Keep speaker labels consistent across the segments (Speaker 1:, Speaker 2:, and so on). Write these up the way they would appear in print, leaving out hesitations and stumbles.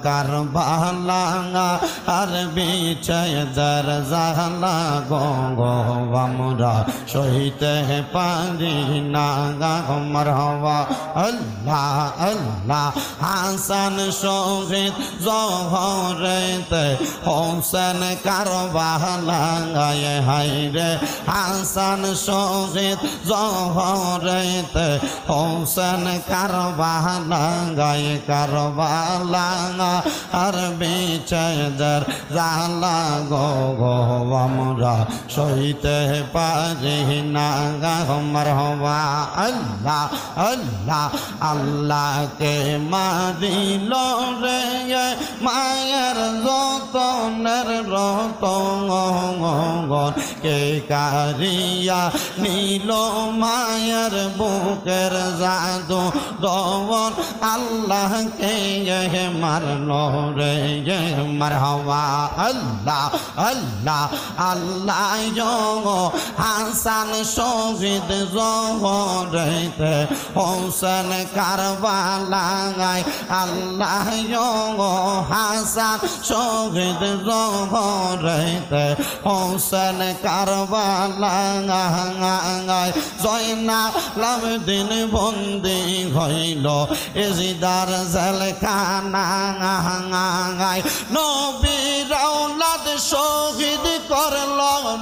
Speaker 1: কারবালা আর বিছায় দর জালা গো গো আমরা সইতে পারি না গো মারহাবা আল্লাহ আল্লাহ হাসান শহীদ জহরেতে হোসেন কারবালা গায়ে হায়রে হাসান শহীদ জহরেতে হোসেন কারবালা গায়ে কারবালা আর বিছায় দর জালা গো গো আমরা সইতে পারি না গো মারহাবা আল্লাহ আল্লাহ আল্লাহকে মারিল রে মায়ের যতনের রতন কে কারিয়া নীল মায়ের বুকের জাদু দমন আল্লাহকে মারলো রে মারহাবা আল্লাহ আল্লাহ আল্লাহ হাসান শহীদ জহরেতে হোসেন কারবালা গায় আল্লাহ হাসান শহীদ জহরেতে হোসেন কারবালা গায় জয়নাল আবেদিন বন্দি হইল এজিদার জেলখানা গায় নবীর আওলাদ শহীদ করল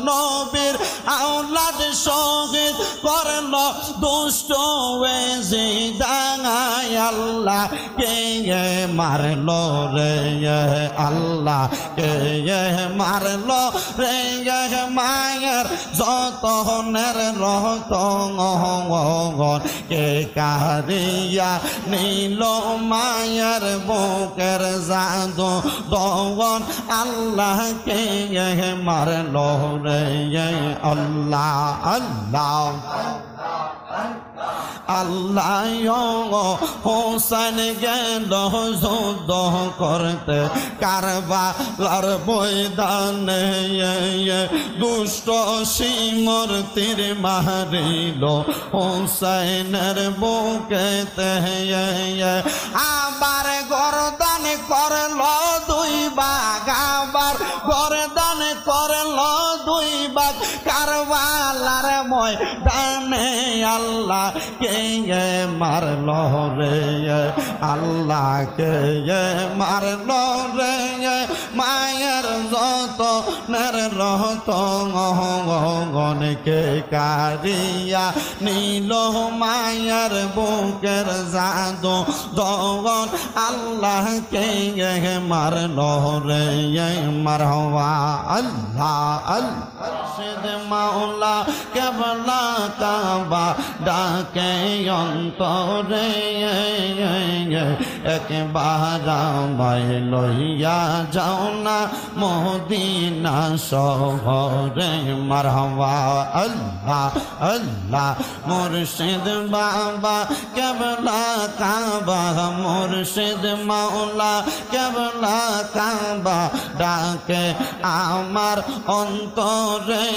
Speaker 1: নবীর আওলাদ শহীদ করল দুষ্ট এজিদায় আল্লাহ কে মারলো রে আল্লাহ কে মারলো রে মায়ের যতনের রতন কে কারিয়া নীল মায়ের বুকের জাদু দমন আল্লাহ কে মারলো রে আল্লাহ আল্লাহ আল্লাহ হোসেন গেল যুদ্ধ করতে কারবালার ময়দানে দুষ্ট শিমর তীর মারিল হোসেনের বুকেতে আবার গর্দান করল দুই ভাগ আবার গর্দান করল দুই ভাগ কারবালার ময়দানে আল্লাহ কে মারলো রে আল্লাহ কে মারলো রে মায়ের যত নের রতন কে কারিয়া নীল মায়ের বুকের জাদু দমন আল্লাহ কে মারলো রে মারহাবা আল্লাহ আল্লাহ মাওলা কেবলা কাবা ডাকে অন্তরে একবার আমায় লইয়া যাও না মদিনা শহরে মারহাবা আল্লাহ আল্লাহ মুর্শিদ বাবা কেবলা কাবা মুর্শিদ মাওলা কেবলা কাবা ডাকে আমার অন্তরে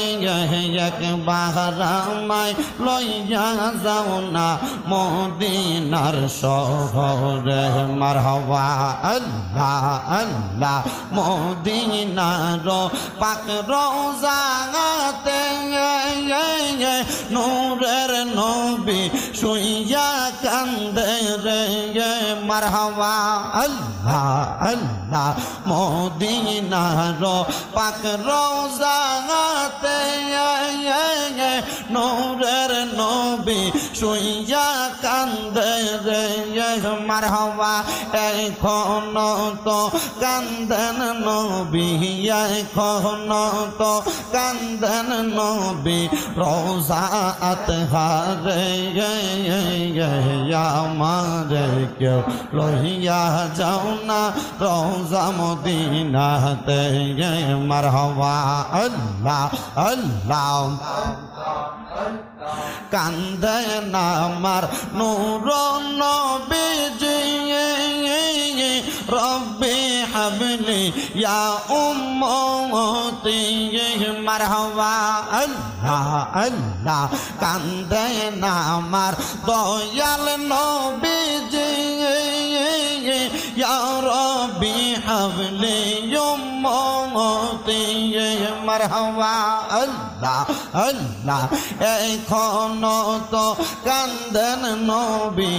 Speaker 1: একবার আমায় লইয়া যাও না মদিনার শহরে মারহাবা আল্লাহ আল্লাহ মদিনার পাক রওজাতে নূরের নবী শুইয়া কান্দে রে মারহাবা আল্লাহ আল্লাহ মদিনার পাক রওজাতে নূরের নবী শুইয়া কান্দে রে মারহাবা এখনো তো কান্দেন নবী এখনো তো কান্দেন নবী রোজা আতহারে আমারে কেউ লইয়া যাও না রোজা মদিনাতে মারহাবা আল্লাহ আল্লাহ কান্দে না আমার নূর নবীজি রব্বি হাবলি ইয়া উম্মতি মারহাবা আল্লাহ আল্লাহ কান্দে না আমার দয়াল নবীজি ইয়া রব্বি হাবলি উম্মতি মারহাবা আল্লাহ আল্লাহ এখনো তো কান্দেন নবী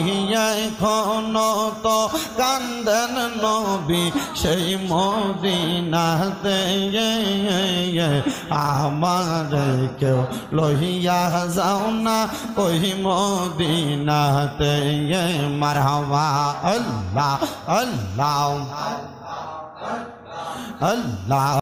Speaker 1: এখনো তো কান্দেন নবী সেই মদিনাতে আমার কেউ লইয়া যাও না ওই মদিনাতে মারহাবা আল্লাহ আল্লাহ আল্লাহ